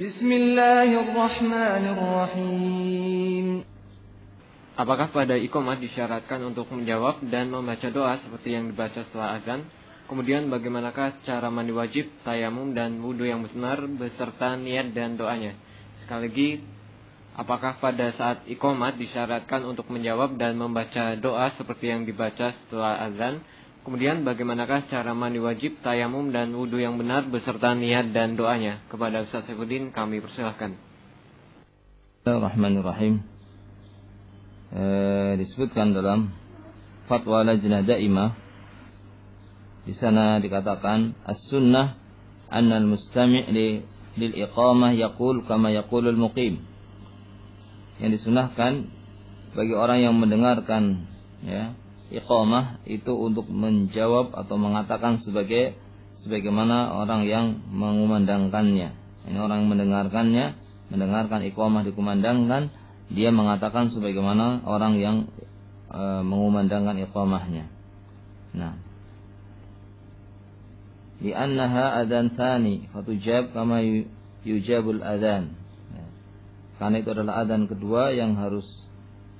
Bismillahirrahmanirrahim. Apakah pada iqamah disyaratkan untuk menjawab dan membaca doa seperti yang dibaca setelah azan? Kemudian bagaimanakah cara mandi wajib, tayamum dan wudu yang benar beserta niat dan doanya? Sekali lagi, apakah pada saat iqamah disyaratkan untuk menjawab dan membaca doa seperti yang dibaca setelah azan? Kemudian bagaimanakah cara mandi wajib, tayamum dan wudu yang benar beserta niat dan doanya? Kepada Ustaz Saifuddin kami persilahkan. Bismillahirrahmanirrahim. Disebutkan dalam fatwa Lajnah Daimah, di sana dikatakan as-sunnah anna al-mustami' lil iqamah yaqul kama yaqulul muqim. Yang disunahkan bagi orang yang mendengarkan iqamah itu untuk menjawab atau mengatakan sebagaimana orang yang mengumandangkannya. Ini orang yang mendengarkan iqamah dikumandangkan, dia mengatakan sebagaimana orang yang mengumandangkan iqamahnya. Nah, li'annaha adhan tsani fatujab kama yujabul adhan. Karena itu adalah adhan kedua yang harus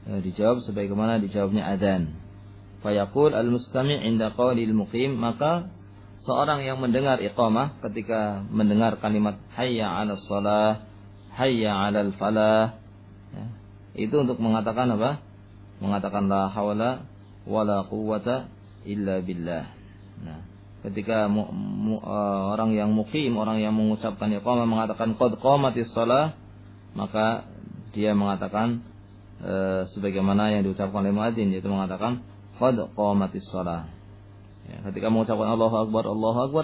dijawab sebagaimana dijawabnya adhan. Fayaqul al-mustami' inda qawlil muqim, maka seorang yang mendengar iqamah ketika mendengar kalimat hayya 'alas shalah, hayya 'alal falah, itu untuk mengatakan apa? Mengatakan la haula wala quwwata illa billah. Nah, ketika orang yang muqim, orang yang mengucapkan iqamah mengatakan qad qamatis shalah, maka dia mengatakan sebagaimana yang diucapkan oleh muadzin, yaitu mengatakan qad qamatis shalah. Ketika mengucapkan Allahu akbar,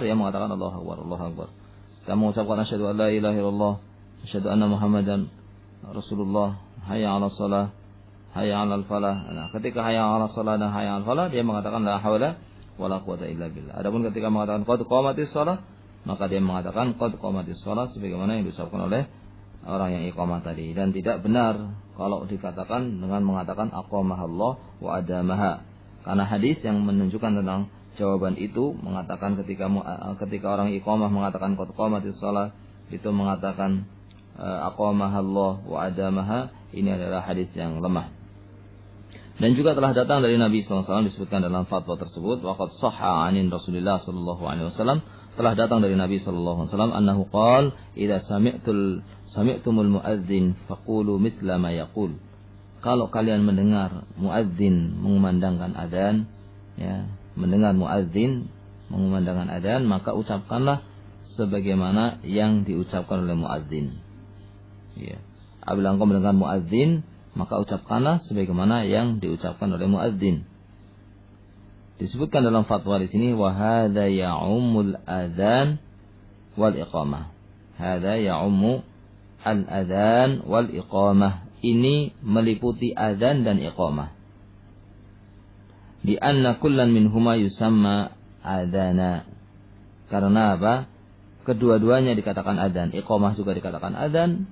dia mengatakan Allahu akbar, Allahu akbar. Ketika mengucapkan asyhadu an la ilaha illallah, asyhadu anna muhammadan rasulullah, hayya 'alas shalah, hayya 'alal falah. Nah, ketika hayya 'alas shalah dan hayya 'alal falah, dia mengatakan la haula wala quwwata illa billah. Adapun ketika mengatakan qad qamatis shalah, maka dia mengatakan qad qamatis shalah sebagaimana yang diucapkan oleh orang yang iqamah tadi. Dan tidak benar kalau dikatakan dengan mengatakan aqamahallah wa adamaha. Karena hadis yang menunjukkan tentang jawaban itu mengatakan ketika orang iqamah mengatakan qad qamatis shalah, itu mengatakan aqamahallah wa adamaha, ini adalah hadis yang lemah. Dan juga telah datang dari Nabi SAW disebutkan dalam fatwa tersebut, waqad shahha 'anin Rasulillah sallallahu alaihi wasallam, telah datang dari Nabi sallallahu alaihi wasallam annahu qala idza sami'tumul muadzin faqulu mithla ma yaqul. Kalau kalian mendengar muadzin mengumandangkan adzan, mendengar muadzin mengumandangkan adzan, maka ucapkanlah sebagaimana yang diucapkan oleh muadzin. Apabila engkau mendengar muadzin, maka ucapkanlah sebagaimana yang diucapkan oleh muadzin. Disebutkan dalam fatwa di sini, wa hadza ya'ummul adzan wal iqamah. Hadza ya'ummu al adzan wal iqamah. Ini meliputi adzan dan iqamah. Di anna kullan minhuma yusamma adzana. Karena apa? Kedua-duanya dikatakan adzan, iqamah juga dikatakan adzan,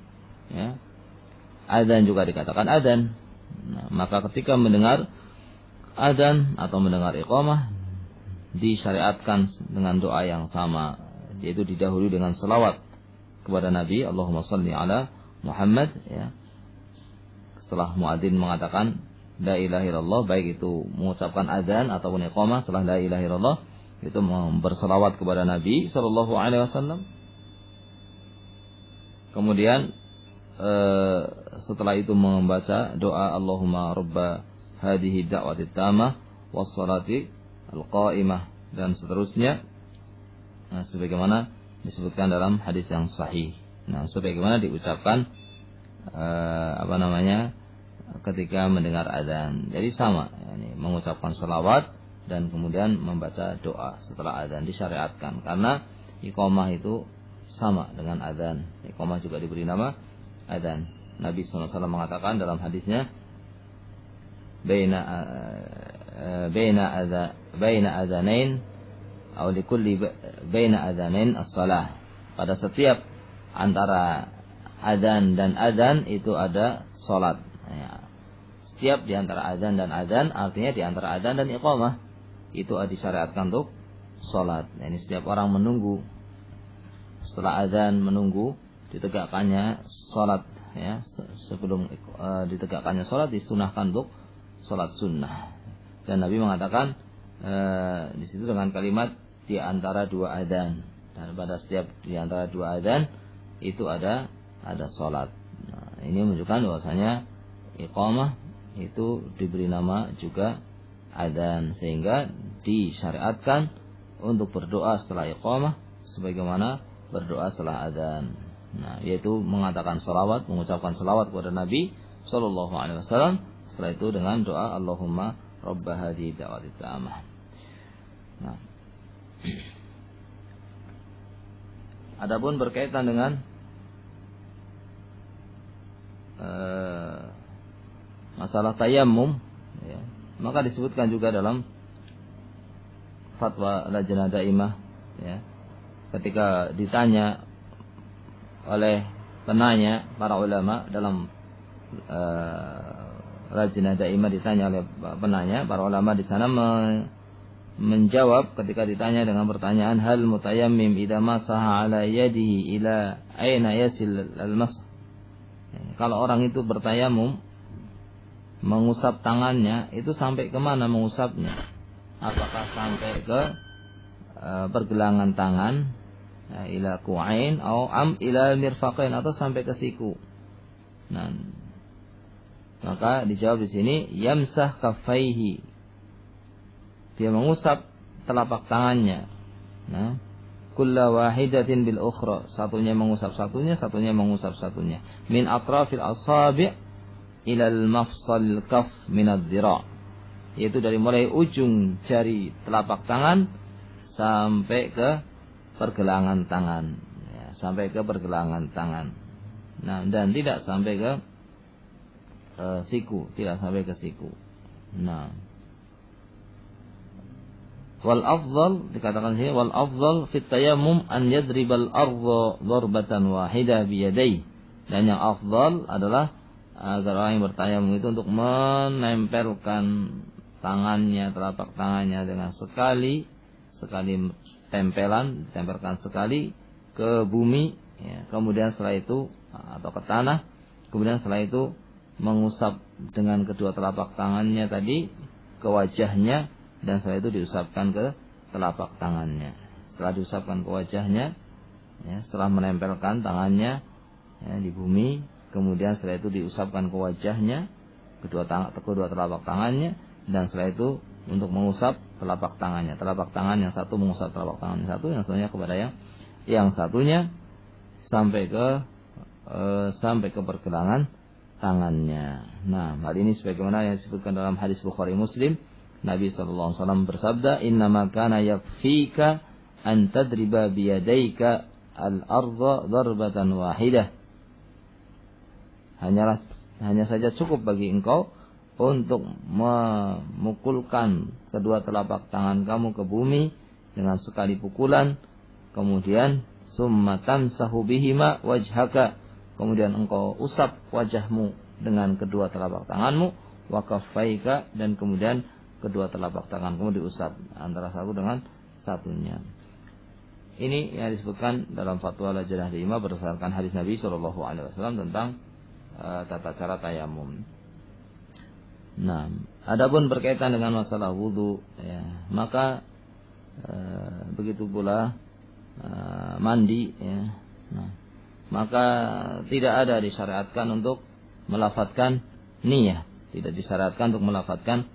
adzan juga dikatakan adzan. Nah, maka ketika mendengar adzan atau mendengar iqamah, disyariatkan dengan doa yang sama, yaitu didahului dengan selawat kepada Nabi, Allahumma salli ala Muhammad. Setelah muadzin mengatakan la ilaha illallah, baik itu mengucapkan adzan ataupun iqamah, setelah la ilaha illallah itu berselawat kepada Nabi sallallahu alaihi wasallam. Kemudian setelah itu membaca doa Allahumma rabba hadhihi da'wati tamah was salati al-qa'imah dan seterusnya. Nah, sebagaimana disebutkan dalam hadis yang sahih. Nah, sebagaimana diucapkan ketika mendengar adzan. Jadi sama, mengucapkan selawat dan kemudian membaca doa setelah adzan disyariatkan, karena iqamah itu sama dengan adzan. Iqamah juga diberi nama adzan. Nabi SAW mengatakan dalam hadisnya, baina adzanain atau likulli baina adzanain as-shalah. Pada setiap antara adzan dan adzan itu ada salat. Setiap di antara adzan dan adzan, artinya di antara adzan dan iqamah itu disyariatkan untuk salat. Ini setiap orang menunggu setelah adzan, menunggu ditegakkannya salat ya, sebelum ditegakkannya salat disunahkan untuk salat sunnah. Dan Nabi mengatakan di situ dengan kalimat di antara dua adzan, dan pada setiap di antara dua adzan itu ada salat. Nah, ini menunjukkan bahwasanya iqamah itu diberi nama juga adzan, sehingga disyariatkan untuk berdoa setelah iqamah sebagaimana berdoa setelah adzan. Nah, yaitu mengatakan salawat, mengucapkan salawat kepada Nabi sallallahu alaihi wasallam, setelah itu dengan doa Allahumma rabb hadhihi da'wati tammah. Nah, adapun berkaitan dengan masalah tayammum ya, maka disebutkan juga dalam fatwa Lajnah Daimah ya, ketika ditanya oleh penanya para ulama dalam Lajnah Daimah, ditanya oleh penanya, para ulama di sana menjawab ketika ditanya dengan pertanyaan hal mutayammim idza masaha ala yadihi ila aina yasil al-masah. Kalau orang itu bertayamum mengusap tangannya, itu sampai kemana mengusapnya? Apakah sampai ke pergelangan tangan, ila ku'ain, atau ila mirfaqain, atau sampai ke siku? Nah, maka dijawab di sini yamsah kaffaihi, dia mengusap telapak tangannya. Nah, kulla wahidatin bil ukhra, satunya mengusap satunya, satunya mengusap satunya. Min atrafil asabi' ilal mafsal kaf minad dhira', yaitu dari mulai ujung jari telapak tangan sampai ke pergelangan tangan ya, sampai ke pergelangan tangan. Nah, dan tidak sampai ke siku, tidak sampai ke siku. Nah, wal afdal, dikatakan sini wal afdal fit tayammum an yadribal ardha darbatan wahidah bi yadayhi, dan yang afdal adalah agar orang yang bertayamum itu untuk menempelkan tangannya, telapak tangannya dengan sekali tempelan, ditempelkan sekali ke bumi ya, kemudian setelah itu atau ke tanah, kemudian setelah itu mengusap dengan kedua telapak tangannya tadi ke wajahnya, dan setelah itu diusapkan ke telapak tangannya. Setelah diusapkan ke wajahnya ya, setelah menempelkan tangannya ya, di bumi, kemudian setelah itu diusapkan ke wajahnya, kedua telapak tangannya, dan setelah itu untuk mengusap telapak tangannya. Telapak tangan yang satu mengusap telapak tangan yang satu, yang satunya kepada yang satunya sampai ke pergelangan tangannya. Nah, hal ini sebagaimana yang disebutkan dalam hadis Bukhari Muslim, Nabi sallallahu alaihi wasallam bersabda, "Innama kana yakfika an tadriba bi yadayka al-ardha darbatan wahidah." Hanya saja cukup bagi engkau untuk memukulkan kedua telapak tangan kamu ke bumi dengan sekali pukulan, kemudian summa tamsahu bihima wajhaka, kemudian engkau usap wajahmu dengan kedua telapak tanganmu, wa kaffaika, dan kemudian kedua telapak tanganmu diusap antara satu dengan satunya. Ini yang disebutkan dalam fatwa Lajnah Daimah berdasarkan hadis Nabi sallallahu alaihi wasallam tentang tata cara tayamum. Nah, adapun berkaitan dengan masalah wudu ya, maka begitu pula mandi ya. Nah, maka tidak ada disyariatkan untuk melafadzkan niyah, tidak disyariatkan untuk melafadzkan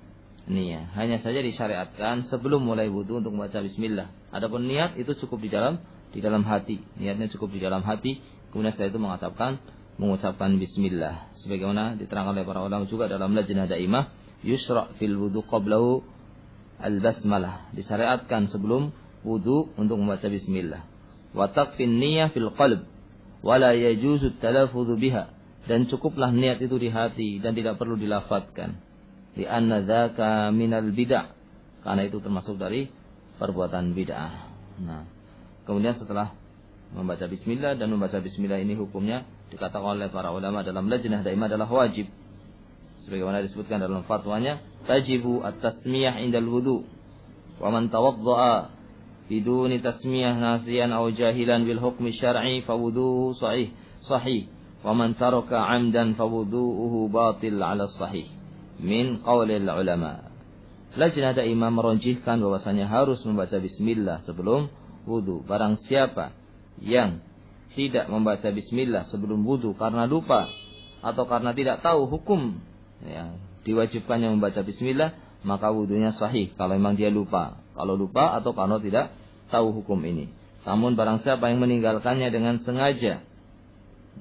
niyah. Hanya saja disyariatkan sebelum mulai wudu untuk membaca bismillah. Adapun niat itu cukup di dalam hati. Niatnya cukup di dalam hati. Kemudian setelah itu mengucapkan bismillah. Sebagaimana diterangkan oleh para ulama juga dalam Lajnah Daimah, yusra' fil wudu qablahu al-basmalah. Disyariatkan sebelum wudu untuk membaca bismillah. Wa takfin niyyah fil qalb wa la yajuzu at-talaffuz biha. Dan cukuplah niat itu di hati dan tidak perlu dilafadzkan. Li anna dzaka minal bid'ah. Karena itu termasuk dari perbuatan bid'ah. Nah, kemudian setelah membaca bismillah, dan membaca bismillah ini hukumnya dikatakan oleh para ulama dalam Lajnah Daimah adalah wajib. Sebagaimana disebutkan dalam fatwanya, tajibu at-tasmiyah indal wudu. Wa man tawadda'a biduni tasmiyah nasiyan aw jahilan bil hukmi syar'i fa wuduhu sahih. sahih. Wa man taraka 'amdan fawudu'uhu batil 'ala sahih min qaulil ulama. Lajnah daimah merojihkan bahwasanya harus membaca bismillah sebelum wudu. Barang siapa yang tidak membaca bismillah sebelum wudu karena lupa atau karena tidak tahu hukum ya, diwajibkannya membaca bismillah, maka wudunya sahih kalau memang dia lupa. Kalau lupa atau kalau tidak tahu hukum ini. Namun barang siapa yang meninggalkannya dengan sengaja,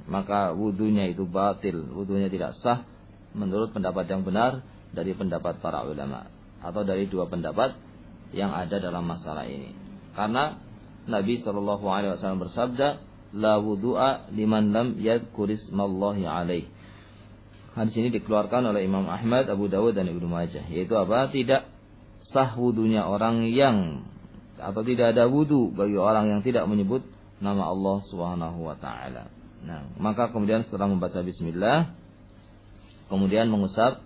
maka wudunya itu batil, wudunya tidak sah menurut pendapat yang benar dari pendapat para ulama atau dari dua pendapat yang ada dalam masalah ini. Karena Nabi SAW bersabda, la wudu'a liman lam yadhkurismallahi alaih. Hadis ini dikeluarkan oleh Imam Ahmad, Abu Dawud dan Ibnu Majah. Yaitu apa? Tidak sah wudunya orang yang, atau tidak ada wudu bagi orang yang tidak menyebut nama Allah Subhanahu wa taala. Nah, maka kemudian setelah membaca bismillah, kemudian mengusap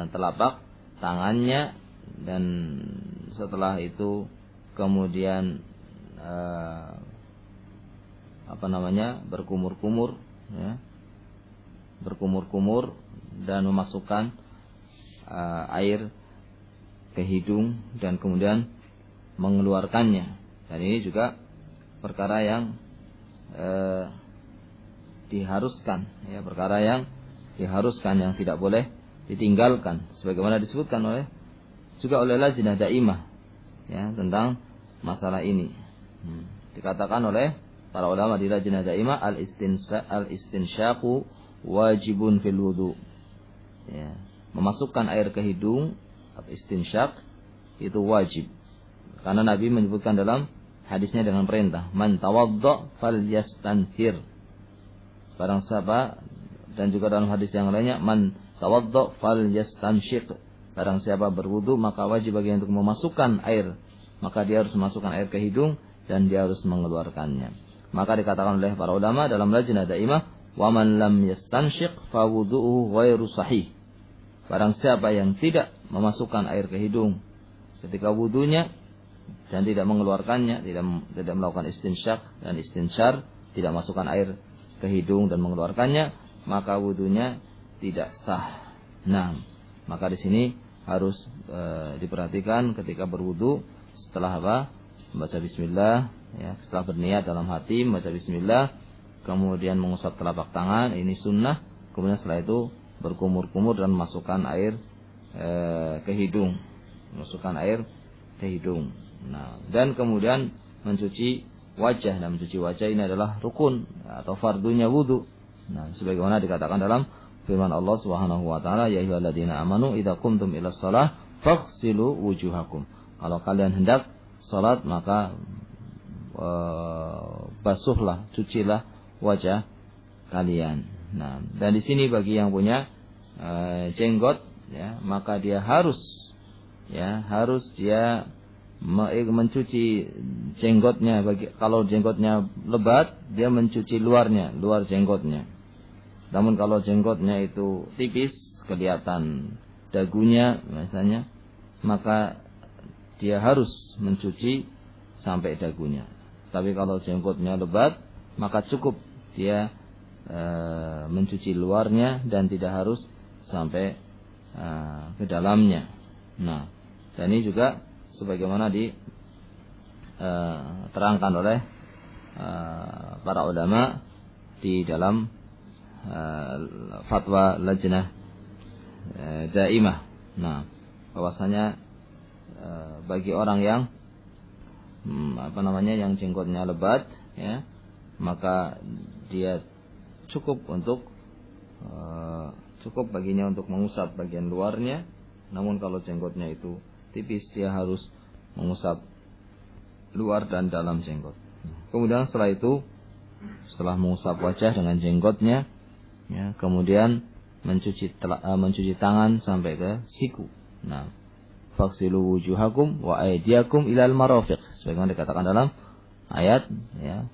telapak tangannya, dan setelah itu kemudian berkumur-kumur ya, berkumur-kumur dan memasukkan air ke hidung dan kemudian mengeluarkannya. Dan ini juga perkara yang diharuskan ya, perkara yang diharuskan, yang tidak boleh ditinggalkan, sebagaimana disebutkan juga oleh lajnah daimah ya tentang masalah ini. Dikatakan oleh para ulama di lajnah daimah, al-istinsyaqu wajibun fil wudu. Ya, memasukkan air ke hidung, istinsyaq itu wajib. Karena Nabi menyebutkan dalam hadisnya dengan perintah, man tawadda falyastanthir. Barang siapa, dan juga dalam hadis yang lainnya, man tawadda falyastanshiq. Barang siapa berwudu maka wajib baginya untuk memasukkan air, maka dia harus memasukkan air ke hidung dan dia harus mengeluarkannya. Maka dikatakan oleh para ulama dalam lajnah daimah, wa man lam yastanshiq fa wudu'uhu ghairu sahih. Barang siapa yang tidak memasukkan air ke hidung ketika wudunya dan tidak mengeluarkannya, tidak melakukan istinsyaq dan istinsyar, tidak masukkan air ke hidung dan mengeluarkannya, maka wudunya tidak sah. Nah, maka di sini harus diperhatikan ketika berwudu, setelah apa? Membaca bismillah ya, setelah berniat dalam hati membaca bismillah, kemudian mengusap telapak tangan, ini sunnah. Kemudian setelah itu berkumur-kumur dan masukkan air ke hidung, masukkan air ke hidung. Nah, dan kemudian mencuci wajah, dan mencuci wajah ini adalah rukun atau fardunya wudu. Nah, sebagaimana dikatakan dalam firman Allah Subhanahu wa taala, ya ayyuhalladzina amanu idza qumtum ilas shalah faghsilu wujuhakum. Kalau kalian hendak salat maka basuhlah, cucilah wajah kalian. Nah, dan di sini bagi yang punya jenggot ya, maka dia harus dia mencuci jenggotnya. Kalau jenggotnya lebat, dia mencuci luar jenggotnya. Namun kalau jenggotnya itu tipis, kelihatan dagunya misalnya, maka dia harus mencuci sampai dagunya. Tapi kalau jenggotnya lebat, maka cukup dia mencuci luarnya dan tidak harus sampai ke dalamnya. Nah, dan ini juga sebagaimana diterangkan oleh para ulama di dalam fatwa lajnah daimah. Nah, bahwasanya bagi orang yang yang jenggotnya lebat ya, maka dia cukup baginya untuk mengusap bagian luarnya. Namun kalau jenggotnya itu tipis, dia harus mengusap luar dan dalam jenggot. Kemudian setelah mengusap wajah dengan jenggotnya ya, kemudian mencuci tangan sampai ke siku. Nah, faghsilu wujuhakum wa aydiyakum ilal marafiq, sebagaimana dikatakan dalam ayat ya,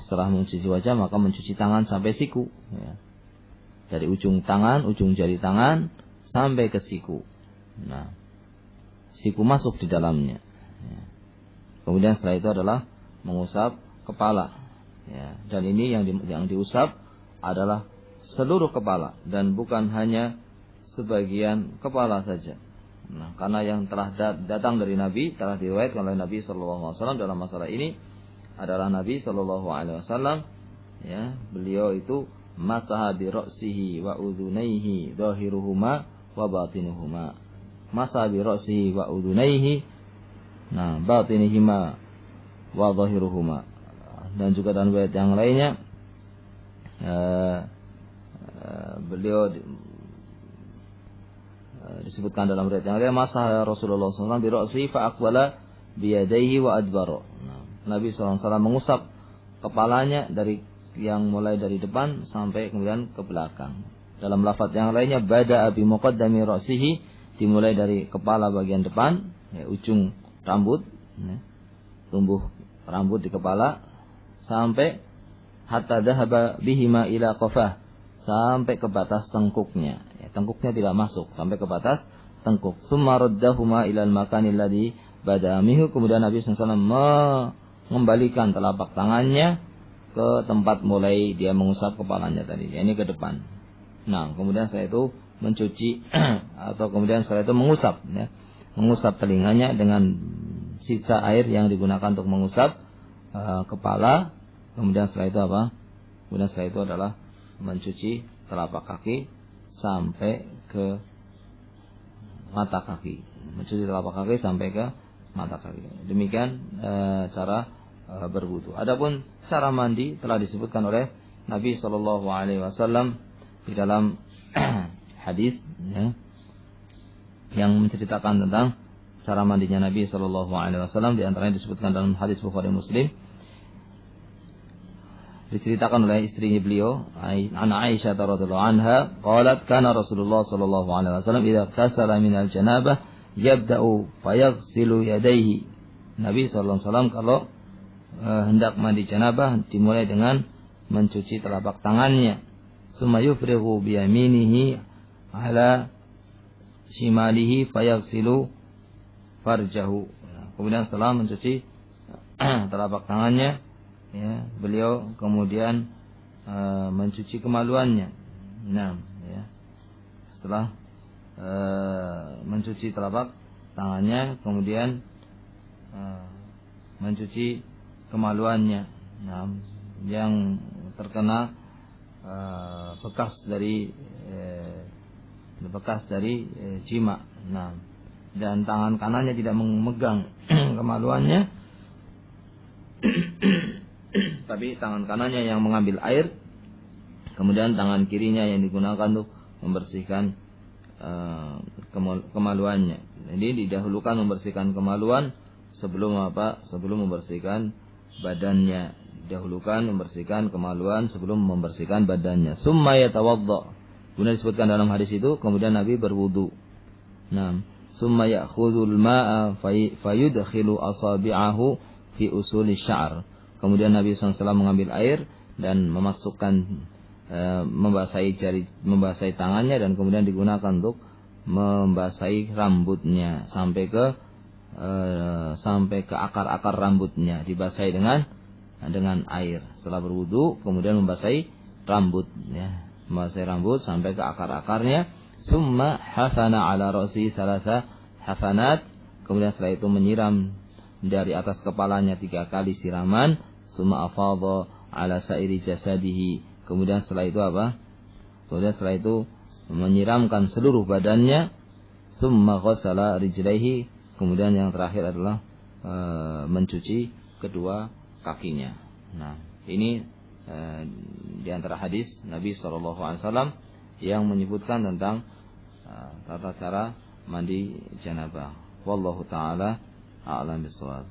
setelah mencuci wajah maka mencuci tangan sampai siku ya. Dari ujung jari tangan sampai ke siku. Nah, siku masuk di dalamnya ya. Kemudian setelah itu adalah mengusap kepala Ya, dan ini yang diusap adalah seluruh kepala dan bukan hanya sebagian kepala saja. Nah, karena yang telah datang dari Nabi, telah diriwayatkan oleh Nabi sallallahu alaihi wasallam dalam masalah ini adalah Nabi sallallahu alaihi wasallam, ya, beliau itu masaha bi ra'sihi wa udhunaihi dhahiruhuma wa batinuhuma. Masaha bi ra'sihi wa udhunaihi, nah, batinihima wa dhahiruhuma. Dan juga dalam riwayat yang lainnya beliau disebutkan dalam riwayat yang lain, masa Rasulullah SAW bi ra'si fa aqbala bi yadayhi wa adbara. Nah, Nabi SAW mengusap kepalanya yang mulai dari depan sampai kemudian ke belakang. Dalam lafaz yang lainnya, bada'a bi muqaddami ra'sihi, dimulai dari kepala bagian depan, ya, ujung rambut, ya, tumbuh rambut di kepala, sampai hatta dhahaba bihima ila qafah, sampai ke batas tengkuknya. Ya, tengkuknya tidak masuk, sampai ke batas tengkuk. Summa raddahuma ilal makanil ladzi bada'a minhu, kemudian Nabi SAW mengembalikan telapak tangannya ke tempat mulai dia mengusap kepalanya tadi, ya, ini ke depan. Nah, kemudian setelah itu mencuci atau kemudian setelah itu mengusap, ya, mengusap telinganya dengan sisa air yang digunakan untuk mengusap kepala. Kemudian setelah itu apa? Kemudian setelah itu adalah mencuci telapak kaki sampai ke mata kaki. Mencuci telapak kaki sampai ke mata kaki. Demikian cara berwudu. Adapun cara mandi telah disebutkan oleh Nabi Shallallahu Alaihi Wasallam di dalam hadis, ya, yang menceritakan tentang cara mandinya Nabi Shallallahu Alaihi Wasallam. Di antaranya disebutkan dalam hadis Bukhari Muslim. Diceritakan oleh istrinya beliau, Aisyah radhiyallahu anha, qalat kana Rasulullah sallallahu alaihi wasallam idza tasala min al-janabah yabda'u fayaghsilu yadayhi. Nabi sallallahu alaihi wasallam kalau hendak mandi janabah dimulai dengan mencuci telapak tangannya. Summa yufrighu bi yaminihi ala shimalihi fayaghsilu farjahu. Kemudian setelah mencuci telapak tangannya, ya, beliau kemudian mencuci kemaluannya. Nah, ya, setelah mencuci telapak tangannya, kemudian mencuci kemaluannya, nah, yang terkena bekas dari jima. Nah, dan tangan kanannya tidak memegang kemaluannya, tapi tangan kanannya yang mengambil air, kemudian tangan kirinya yang digunakan untuk membersihkan kemaluannya. Jadi didahulukan membersihkan kemaluan sebelum membersihkan badannya. Didahulukan membersihkan kemaluan sebelum membersihkan badannya. Summa yatawadda. Kemudian disebutkan dalam hadis itu, kemudian Nabi berwudu. Nah, summa ya'khudhul ma'a fayudkhilu asabi'ahu fi usuli sya'r. Kemudian Nabi SAW mengambil air dan memasukkan membasahi tangannya, dan kemudian digunakan untuk membasahi rambutnya sampai ke akar-akar rambutnya, dibasahi dengan air. Setelah berwudu kemudian membasahi rambut, ya, membasahi rambut sampai ke akar-akarnya. Summa hafana ala ra'si thalatha hafanat. Kemudian setelah itu menyiram dari atas kepalanya 3 kali siraman. Summa afadha ala sairi jasadihi. Kemudian setelah itu apa? Kemudian setelah itu menyiramkan seluruh badannya. Summa ghassala rijlaihi. Kemudian yang terakhir adalah mencuci kedua kakinya. Nah, ini di antara hadis Nabi SAW yang menyebutkan tentang tata cara mandi janabah. Wallahu ta'ala a'lam bishawab.